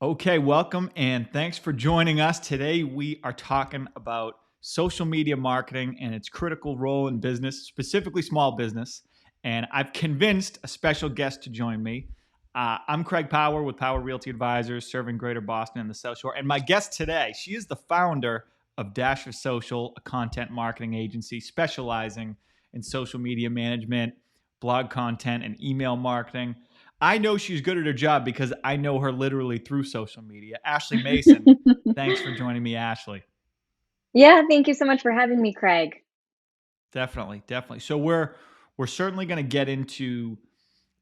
Okay, welcome and thanks for joining us. Today we are talking about social media marketing and its critical role in business, specifically small business. And I've convinced a special guest to join me. I'm Craig Power with Power Realty Advisors, serving Greater Boston and the South Shore. And my guest today, she is the founder of Dash for Social, a content marketing agency specializing in social media management, blog content, and email marketing. I know she's good at her job because I know her literally through social media. Ashley Mason, thanks for joining me, Ashley. Yeah, thank you so much for having me, Craig. Definitely, definitely. So we're certainly going to get into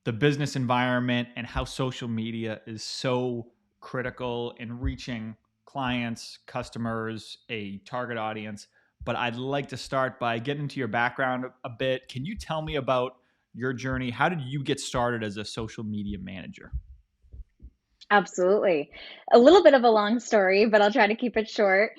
the business environment and how social media is so critical in reaching clients, customers, a target audience. But I'd like to start by getting into your background a bit. Can you tell me about your journey? How did you get started as a social media manager? Absolutely. A little bit of a long story, but I'll try to keep it short.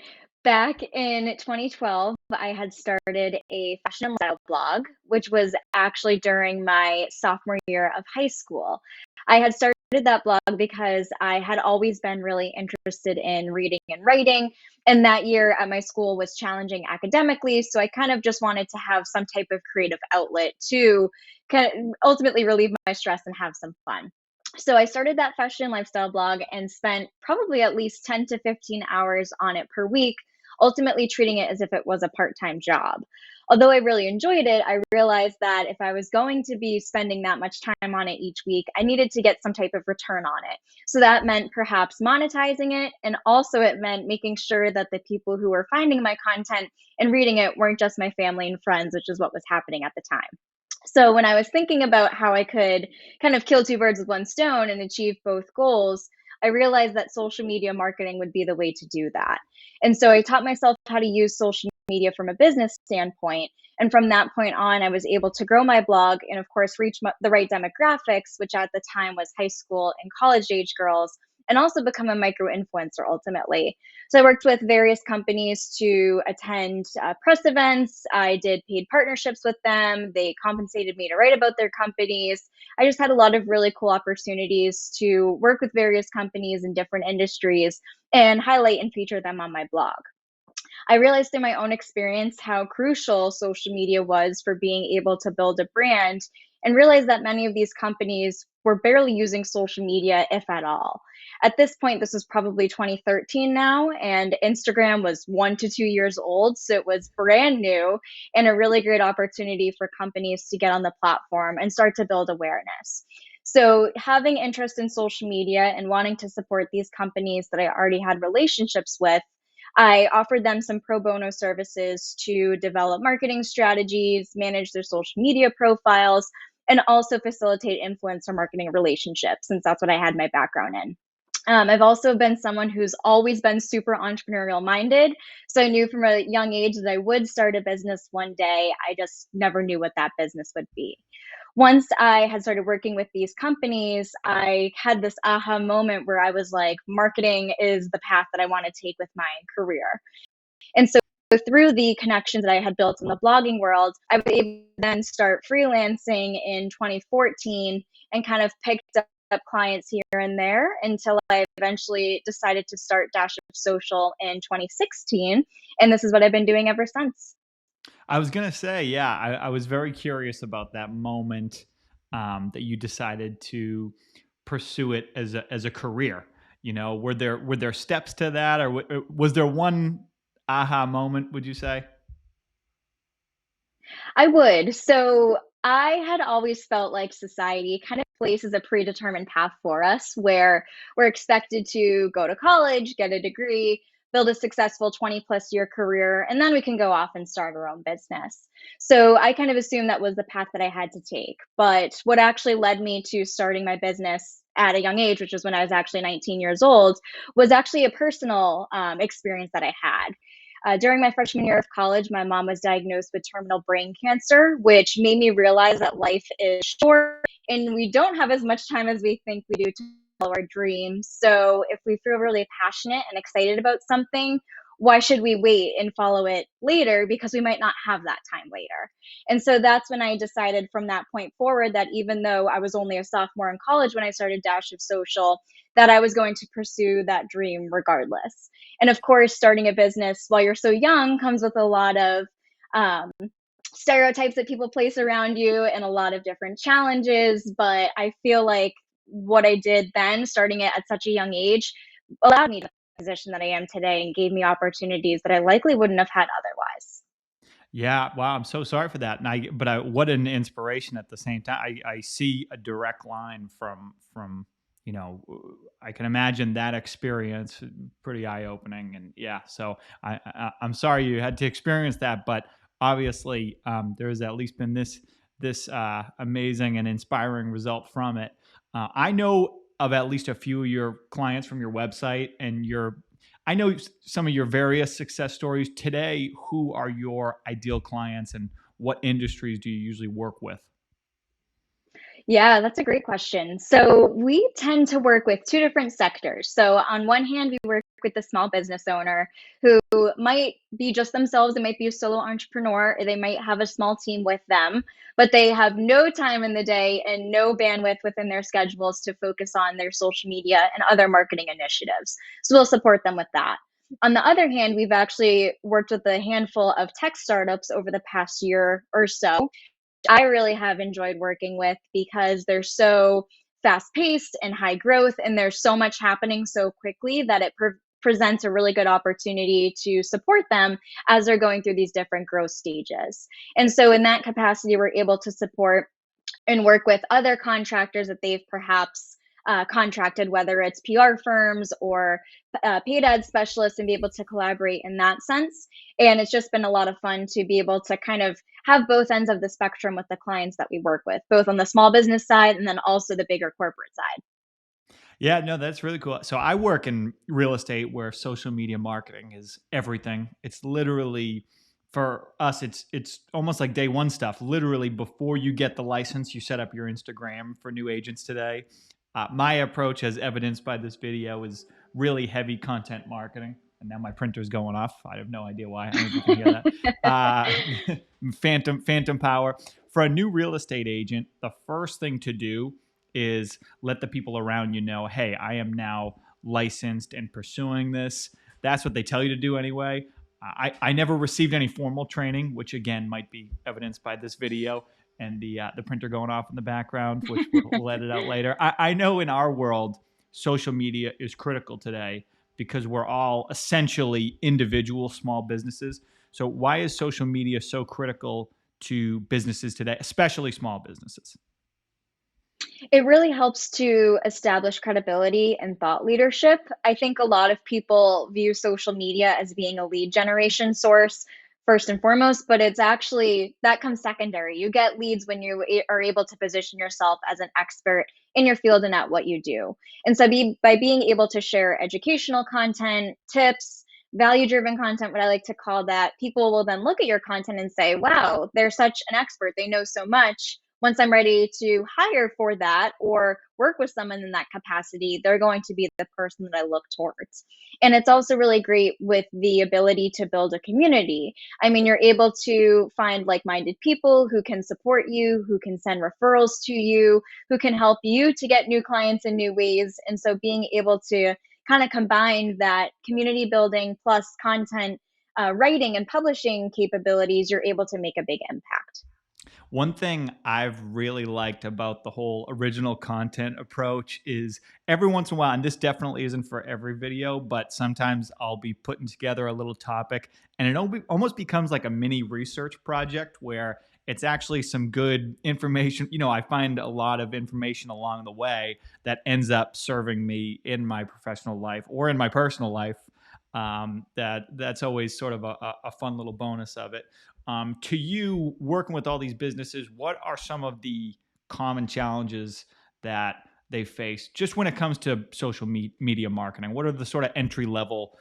Back in 2012, I had started a fashion and lifestyle blog, which was actually during my sophomore year of high school. I had started that blog because I had always been really interested in reading and writing. And that year at my school was challenging academically. So I kind of just wanted to have some type of creative outlet to kind of ultimately relieve my stress and have some fun. So I started that fashion lifestyle blog and spent probably at least 10 to 15 hours on it per week, ultimately treating it as if it was a part-time job. Although I really enjoyed it, I realized that if I was going to be spending that much time on it each week, I needed to get some type of return on it. So that meant perhaps monetizing it, and also it meant making sure that the people who were finding my content and reading it weren't just my family and friends, which is what was happening at the time. So when I was thinking about how I could kind of kill two birds with one stone and achieve both goals, I realized that social media marketing would be the way to do that. And so I taught myself how to use social media from a business standpoint. And from that point on, I was able to grow my blog and, of course, reach the right demographics, which at the time was high school and college age girls, and also become a micro influencer ultimately. So I worked with various companies to attend press events. I did paid partnerships with them. They compensated me to write about their companies. I just had a lot of really cool opportunities to work with various companies in different industries and highlight and feature them on my blog. I realized through my own experience how crucial social media was for being able to build a brand, and realized that many of these companies were barely using social media, if at all. At this point, this was probably 2013 now, and Instagram was 1 to 2 years old. So it was brand new and a really great opportunity for companies to get on the platform and start to build awareness. So, having interest in social media and wanting to support these companies that I already had relationships with, I offered them some pro bono services to develop marketing strategies, manage their social media profiles, and also facilitate influencer marketing relationships, since that's what I had my background in. I've also been someone who's always been super entrepreneurial minded. So I knew from a young age that I would start a business one day. I just never knew what that business would be. Once I had started working with these companies, I had this aha moment where I was like, marketing is the path that I want to take with my career. And so through the connections that I had built in the blogging world, I was able to then start freelancing in 2014 and kind of picked up clients here and there until I eventually decided to start Dash of Social in 2016. And this is what I've been doing ever since. I was gonna say, yeah, I was very curious about that moment that you decided to pursue it as a career. You know, were there steps to that, or was there one aha moment? Would you say? I would. So I had always felt like society kind of places a predetermined path for us where we're expected to go to college, get a degree, build a successful 20 plus year career, and then we can go off and start our own business. So I kind of assumed that was the path that I had to take. But what actually led me to starting my business at a young age, which was when I was actually 19 years old, was actually a personal experience that I had. During my freshman year of college, my mom was diagnosed with terminal brain cancer, which made me realize that life is short and we don't have as much time as we think we do to follow our dreams. So, if we feel really passionate and excited about something, why should we wait and follow it later, because we might not have that time later. And so that's when I decided from that point forward that even though I was only a sophomore in college when I started Dash of Social, that I was going to pursue that dream regardless. And of course, starting a business while you're so young comes with a lot of um, stereotypes that people place around you and a lot of different challenges. But I feel like what I did then, starting it at such a young age, allowed me to the position that I am today and gave me opportunities that I likely wouldn't have had otherwise. Yeah, wow, I'm so sorry for that. But what an inspiration at the same time. I see a direct line from I can imagine that experience pretty eye opening, and yeah. So I'm sorry you had to experience that, but obviously there has at least been this amazing and inspiring result from it. I know of at least a few of your clients from your website and your I know some of your various success stories today. Who are your ideal clients and what industries do you usually work with? Yeah, that's a great question. So we tend to work with two different sectors. So on one hand, we work with the small business owner who might be just themselves. They might be a solo entrepreneur, or they might have a small team with them, but they have no time in the day and no bandwidth within their schedules to focus on their social media and other marketing initiatives. So we'll support them with that. On the other hand, we've actually worked with a handful of tech startups over the past year or so I really have enjoyed working with because they're so fast paced and high growth, and there's so much happening so quickly that it presents a really good opportunity to support them as they're going through these different growth stages. And so, in that capacity, we're able to support and work with other contractors that they've perhaps contracted, whether it's PR firms or paid ad specialists, and be able to collaborate in that sense. And it's just been a lot of fun to be able to kind of have both ends of the spectrum with the clients that we work with, both on the small business side and then also the bigger corporate side. Yeah, no, that's really cool. So I work in real estate where social media marketing is everything. It's literally for us, it's almost like day one stuff. Literally before you get the license, you set up your Instagram for new agents today. My approach, as evidenced by this video, is really heavy content marketing. And now my printer's going off. I have no idea why. I don't know if you can hear that. Phantom power. For a new real estate agent, the first thing to do is let the people around you know, hey, I am now licensed and pursuing this. That's what they tell you to do anyway. I never received any formal training, which again might be evidenced by this video and the printer going off in the background, which we'll edit out later. I know in our world, social media is critical today because we're all essentially individual small businesses. So why is social media so critical to businesses today, especially small businesses? It really helps to establish credibility and thought leadership. I think a lot of people view social media as being a lead generation source first and foremost, but it's actually that comes secondary. You get leads when you are able to position yourself as an expert in your field and at what you do. And so by being able to share educational content, tips, value driven content, what I like to call that, people will then look at your content and say, wow, they're such an expert. They know so much. Once I'm ready to hire for that or work with someone in that capacity, they're going to be the person that I look towards. And it's also really great with the ability to build a community. I mean, you're able to find like minded people who can support you, who can send referrals to you, who can help you to get new clients in new ways. And so being able to kind of combine that community building plus content writing and publishing capabilities, you're able to make a big impact. One thing I've really liked about the whole original content approach is every once in a while, and this definitely isn't for every video, but sometimes I'll be putting together a little topic and it almost becomes like a mini research project where it's actually some good information. I find a lot of information along the way that ends up serving me in my professional life or in my personal life. That's always sort of a fun little bonus of it. To you, working with all these businesses, what are some of the common challenges that they face just when it comes to social media marketing? What are the sort of entry level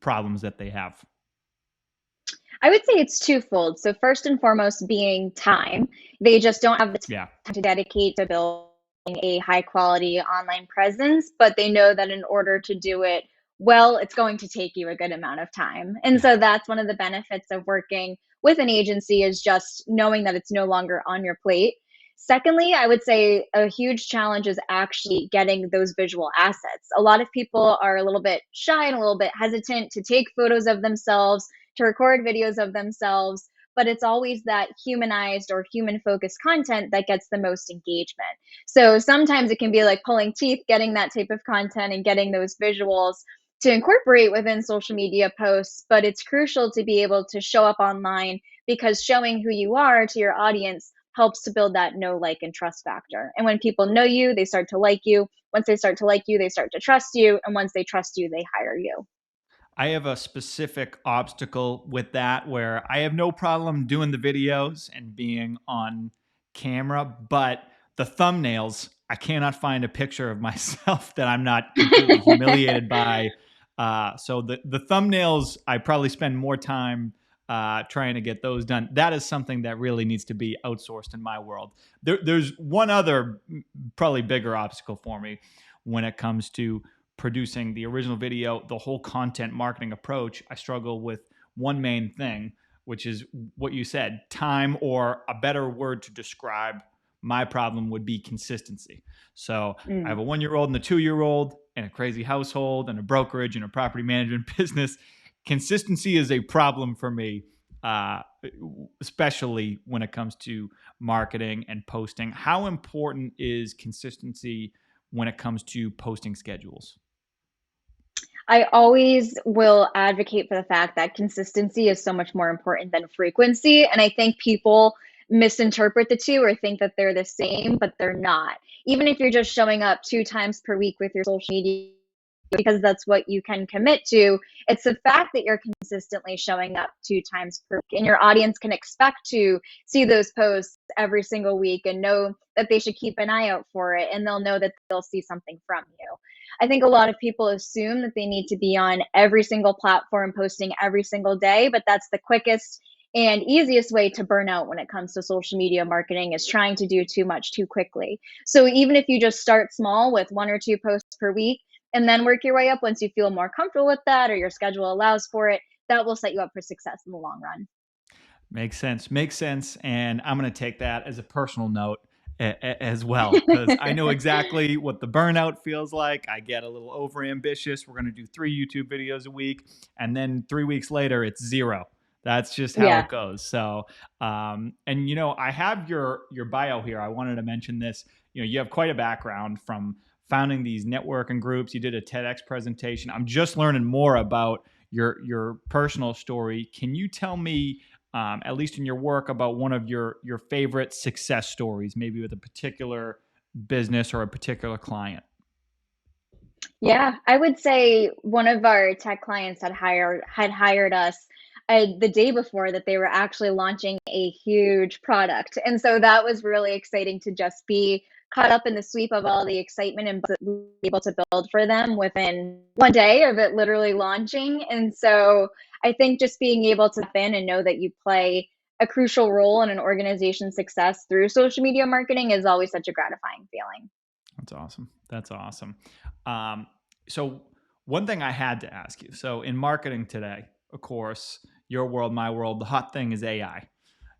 problems that they have? I would say it's twofold. So first and foremost being time. They just don't have the Yeah. time to dedicate to building a high quality online presence, but they know that in order to do it well, it's going to take you a good amount of time. And so that's one of the benefits of working with an agency, is just knowing that it's no longer on your plate. Secondly, I would say a huge challenge is actually getting those visual assets. A lot of people are a little bit shy and a little bit hesitant to take photos of themselves, to record videos of themselves, but it's always that humanized or human focused content that gets the most engagement. So sometimes it can be like pulling teeth getting that type of content and getting those visuals to incorporate within social media posts, but it's crucial to be able to show up online, because showing who you are to your audience helps to build that know, like, and trust factor. And when people know you, they start to like you. Once they start to like you, they start to trust you. And once they trust you, they hire you. I have a specific obstacle with that where I have no problem doing the videos and being on camera, but the thumbnails, I cannot find a picture of myself that I'm not completely humiliated by. So the thumbnails, I probably spend more time trying to get those done. That is something that really needs to be outsourced in my world. There's one other probably bigger obstacle for me when it comes to producing the original video, the whole content marketing approach. I struggle with one main thing, which is what you said, time, or a better word to describe my problem would be consistency. So I have Mm. a 1-year-old and a 2-year-old and a crazy household and a brokerage and a property management business. Consistency is a problem for me, uh, especially when it comes to marketing and posting. How important is consistency when it comes to posting schedules? I always will advocate for the fact that consistency is so much more important than frequency. And I think people misinterpret the two or think that they're the same, but they're not. Even if you're just showing up 2 times per week with your social media, because that's what you can commit to, it's the fact that you're consistently showing up 2 times per week. And your audience can expect to see those posts every single week and know that they should keep an eye out for it. And they'll know that they'll see something from you. I think a lot of people assume that they need to be on every single platform posting every single day, but that's the quickest and easiest way to burn out when it comes to social media marketing, is trying to do too much too quickly. So even if you just start small with 1 or 2 posts per week and then work your way up once you feel more comfortable with that or your schedule allows for it, that will set you up for success in the long run. Makes sense. Makes sense. And I'm going to take that as a personal note as well, because I know exactly what the burnout feels like. I get a little over ambitious. We're going to do 3 YouTube videos a week. And then 3 weeks later, it's zero. That's just how Yeah. it goes. So, and I have your bio here. I wanted to mention this. You have quite a background from founding these networking groups. You did a TEDx presentation. I'm just learning more about your personal story. Can you tell me, at least in your work, about one of your favorite success stories, maybe with a particular business or a particular client? Yeah, I would say one of our tech clients had hired us the day before that they were actually launching a huge product, and so that was really exciting to just be caught up in the sweep of all the excitement and buzz that we were able to build for them within one day of it literally launching. And so I think just being able to step in and know that you play a crucial role in an organization's success through social media marketing is always such a gratifying feeling. That's awesome. That's awesome. Um, so one thing I had to ask you. So in marketing today, of course, your world, my world, the hot thing is AI.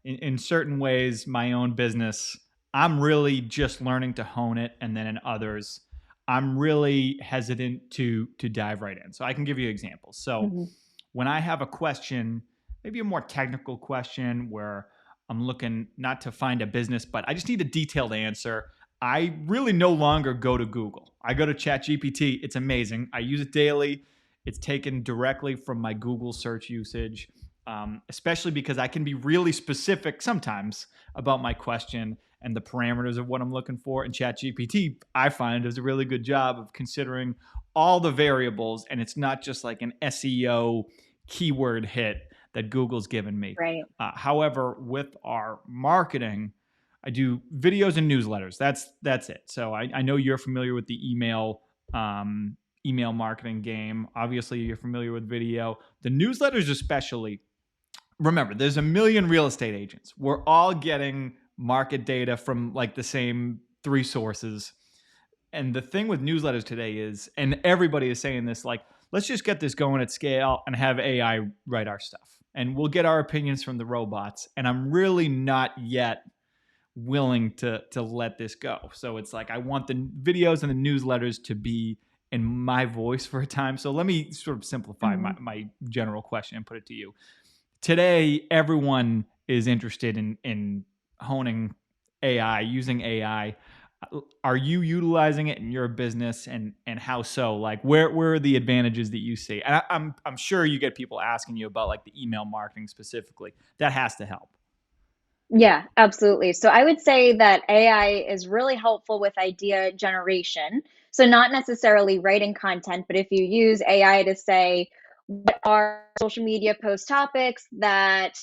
In certain ways, my own business, I'm really just learning to hone it, and then in others, I'm really hesitant to dive right in. So I can give you examples. So Mhm. when I have a question, maybe a more technical question where I'm looking not to find a business, but I just need a detailed answer, I really no longer go to Google. I go to ChatGPT. It's amazing. I use it daily. It's taken directly from my Google search usage, especially because I can be really specific sometimes about my question and the parameters of what I'm looking for. And ChatGPT, I find, does a really good job of considering all the variables, and it's not just like an SEO keyword hit that Google's given me. Right. However, with our marketing, I do videos and newsletters. That's it. So I know you're familiar with the email marketing game. Obviously, you're familiar with video. The newsletters, especially. Remember, there's a million real estate agents. We're all getting market data from like the same three sources. And the thing with newsletters today is, and everybody is saying this, like, let's just get this going at scale and have AI write our stuff. And we'll get our opinions from the robots. And I'm really not yet willing to let this go. So it's like I want the videos and the newsletters to be in my voice for a time. So let me sort of simplify Mhm. my general question and put it to you. Today, everyone is interested in honing AI, using AI. Are you utilizing it in your business, and how so? Like, where are the advantages that you see? And I'm sure you get people asking you about like the email marketing specifically. That has to help. Yeah, absolutely. So I would say that AI is really helpful with idea generation. So not necessarily writing content, but if you use AI to say, what are social media post topics that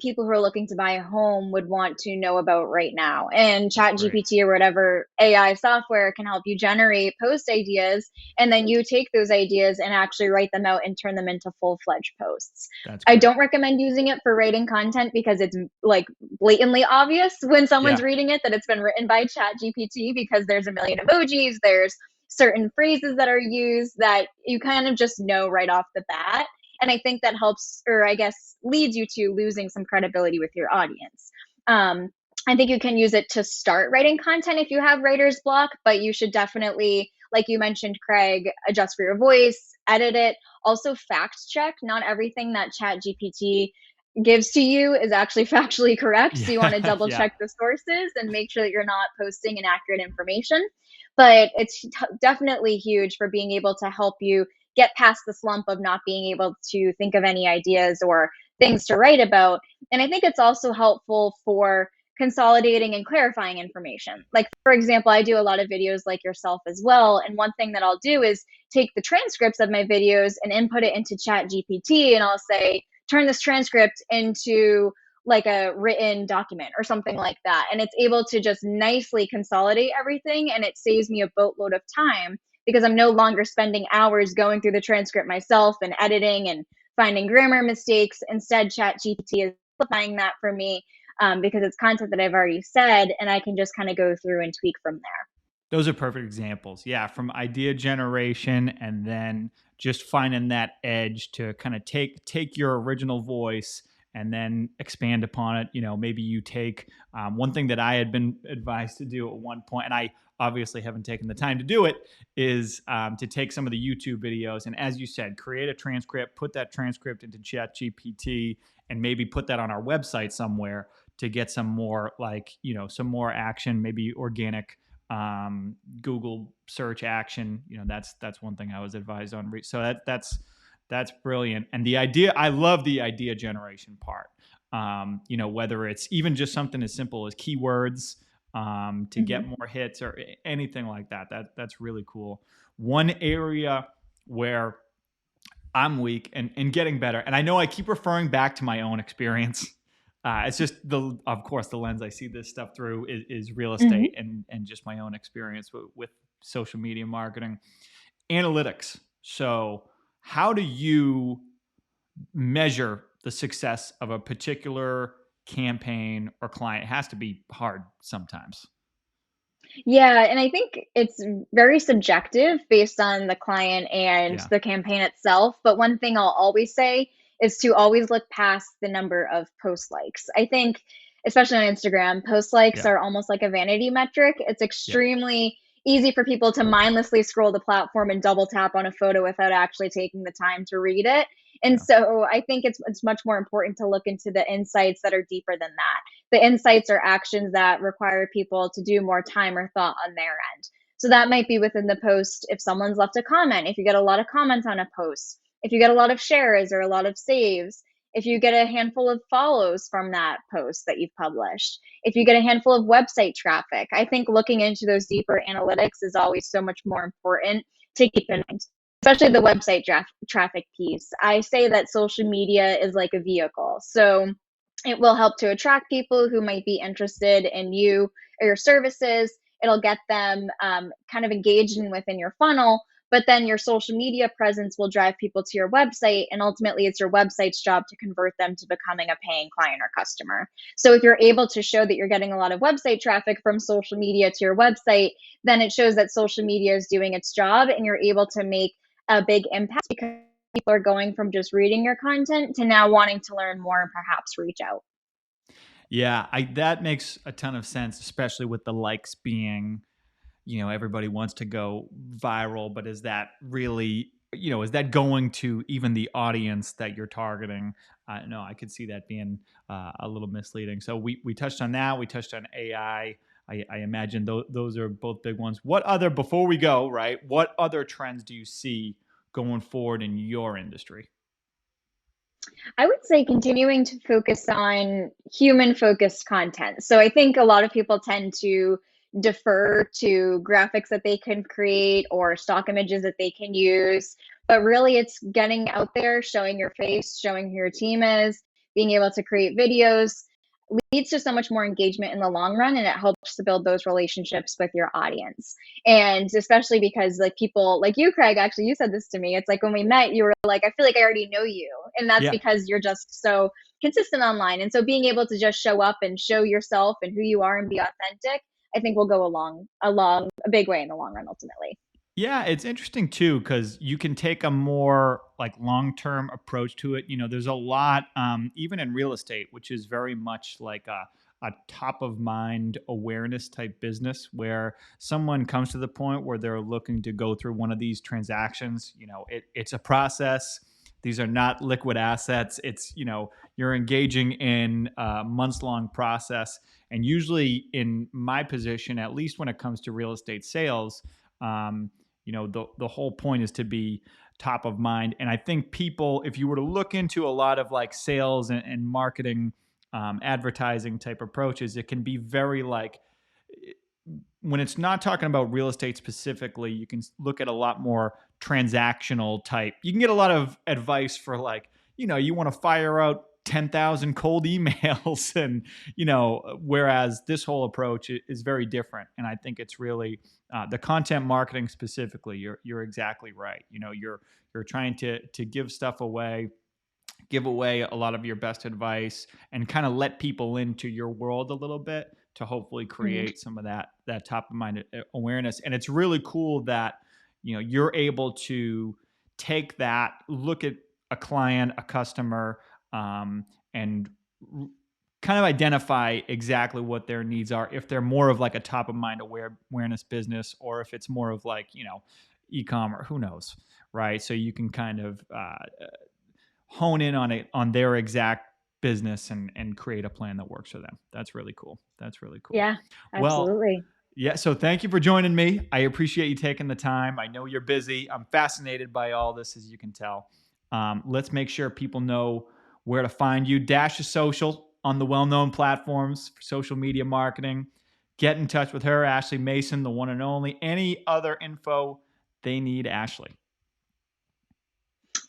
people who are looking to buy a home would want to know about right now? And That's great. ChatGPT or whatever AI software can help you generate post ideas, and then you take those ideas and actually write them out and turn them into full-fledged posts. That's I great. don't recommend using it for writing content because it's like blatantly obvious when someone's Yeah. reading it that it's been written by ChatGPT, because there's a million emojis, there's certain phrases that are used that you kind of just know right off the bat. And I think that helps, or I guess leads you to losing some credibility with your audience. Um, I think you can use it to start writing content if you have writer's block, but you should definitely, like you mentioned, Craig, adjust for your voice, edit it. Also, fact check. Not everything that ChatGPT gives to you is actually factually correct. So you want to Yeah. double Yeah. check the sources and make sure that you're not posting inaccurate information. But it's definitely huge for being able to help you get past the slump of not being able to think of any ideas or things to write about. And I think it's also helpful for consolidating and clarifying information. Like, for example, I do a lot of videos like yourself as well. And one thing that I'll do is take the transcripts of my videos and input it into Chat GPT, and I'll say, turn this transcript into like a written document or something like that. And it's able to just nicely consolidate everything, and it saves me a boatload of time because I'm no longer spending hours going through the transcript myself and editing and finding grammar mistakes. Instead, Chat GPT is simplifying that for me, because it's content that I've already said, and I can just kind of go through and tweak from there. Those are perfect examples. Yeah, from idea generation and then just finding that edge to kind of take your original voice and then expand upon it. You know, maybe you take one thing that I had been advised to do at one point, and I obviously haven't taken the time to do it, is to take some of the YouTube videos and, as you said, create a transcript, put that transcript into Chat GPT, and maybe put that on our website somewhere to get some more, like, some more action, maybe organic Google search action. That's one thing I was advised on. So that's brilliant. And the idea, I love the idea generation part. Whether it's even just something as simple as keywords to get Mhm. more hits or anything like that. That's really cool. One area where I'm weak and getting better. And I know I keep referring back to my own experience. It's just of course, the lens I see this stuff through is real Mhm. estate and just my own experience with social media marketing, analytics. So, how do you measure the success of a particular campaign or client? It has to be hard sometimes. Yeah, and I think it's very subjective based on the client and Yeah. the campaign itself. But one thing I'll always say is to always look past the number of post likes. I think, especially on Instagram, post likes Yeah. are almost like a vanity metric. It's Yeah. extremely easy for people to mindlessly scroll the platform and double tap on a photo without actually taking the time to read it. And Yeah. so I think it's much more important to look into the insights that are deeper than that. The insights are actions that require people to do more time or thought on their end. So that might be within the post if someone's left a comment, if you get a lot of comments on a post, if you get a lot of shares or a lot of saves, if you get a handful of follows from that post that you've published, if you get a handful of website traffic. I think looking into those deeper analytics is always so much more important to keep in mind, especially the website traffic piece. I say that social media is like a vehicle. So it will help to attract people who might be interested in you or your services. It'll get them kind of engaged in within your funnel. but then your social media presence will drive people to your website. And ultimately, it's your website's job to convert them to becoming a paying client or customer. So if you're able to show that you're getting a lot of website traffic from social media to your website, then it shows that social media is doing its job and you're able to make a big impact because people are going from just reading your content to now wanting to learn more and perhaps reach out. Yeah, that makes a ton of sense, especially with the likes being, everybody wants to go viral, but is that really, is that going to even the audience that you're targeting? No, I could see that being a little misleading. So we touched on that. We touched on AI. I imagine those are both big ones. What other, before we go, right, what other trends do you see going forward in your industry? I would say continuing to focus on human focused content. So I think a lot of people tend to defer to graphics that they can create or stock images that they can use. But really, it's getting out there, showing your face, showing who your team is, being able to create videos leads to so much more engagement in the long run, and it helps to build those relationships with your audience. And especially because like people like you, Craig, actually you said this to me, it's like when we met you were like, I feel like I already know you, and that's Yeah. because you're just so consistent online. And so being able to just show up and show yourself and who you are and be authentic, I think will go along a big way in the long run ultimately. Yeah, it's interesting too because you can take a more like long-term approach to it. There's a lot, even in real estate, which is very much like a top of mind awareness type business where someone comes to the point where they're looking to go through one of these transactions. It's a process. These are not liquid assets. It's, you're engaging in a months long process. And usually in my position, at least when it comes to real estate sales, the whole point is to be top of mind. And I think people, if you were to look into a lot of like sales and marketing, advertising type approaches, it can be very like, when it's not talking about real estate specifically, you can look at a lot more transactional type. You can get a lot of advice for like, you want to fire out 10,000 cold emails and, whereas this whole approach is very different. And I think it's really the content marketing specifically, you're exactly right. You're trying to give away a lot of your best advice and kind of let people into your world a little bit to hopefully Mhm. create some of that top of mind awareness. And it's really cool that you're able to take that, look at a client, a customer, and kind of identify exactly what their needs are, if they're more of like a top of mind awareness business, or if it's more of like e-com, who knows, right? So you can kind of hone in on it, on their exact business, and create a plan that works for them. That's really cool. That's really cool. Yeah, Well, absolutely. yeah, so thank you for joining me. I appreciate you taking the time. I know you're busy. I'm fascinated by all this, as you can tell. Let's make sure people know where to find you. Dash is social on the well-known platforms for social media marketing. Get in touch with her, Ashley Mason, the one and only. Any other info they need, Ashley.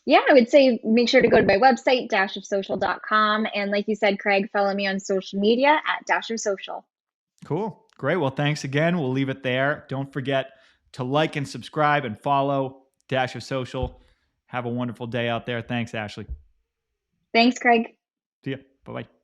Yeah, I would say make sure to go to my website, dashofsocial.com. And like you said, Craig, follow me on social media at Dash of Social. Cool. Great. Well, thanks again. We'll leave it there. Don't forget to like and subscribe and follow Dash of Social. Have a wonderful day out there. Thanks, Ashley. Thanks, Craig. See ya. Bye bye.